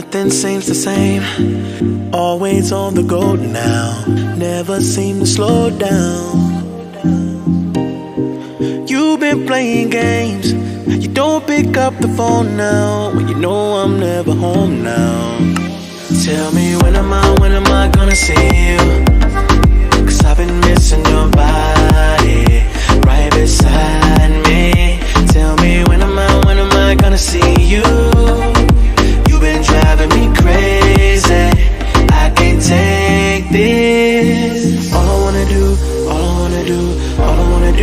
Nothing seems the same. Always on the go now. Never seem to slow down. You've been playing games. You don't pick up the phone now when you know I'm never home now. Tell me when am I gonna see you? 'Cause I've been missing your body right beside me. Tell me when am I gonna see you? You've been driving me crazy. I can't take this. All I wanna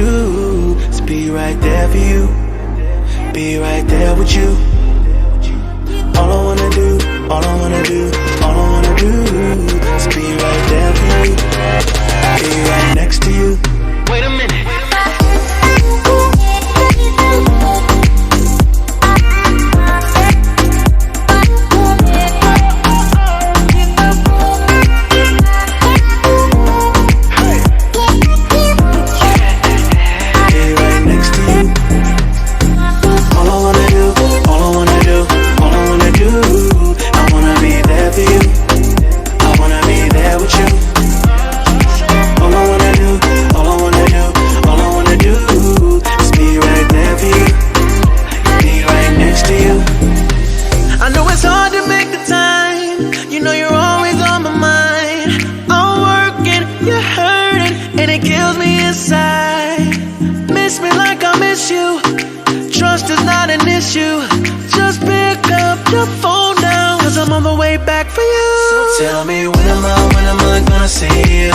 do is be right there for you. Be right there with you. All I wanna do is be right there for you. Be right next to you. Wait a minute. Miss me like I miss you. Trust is not an issue. Just pick up your phone now, 'cause I'm on the way back for you. So tell me when am I gonna see you?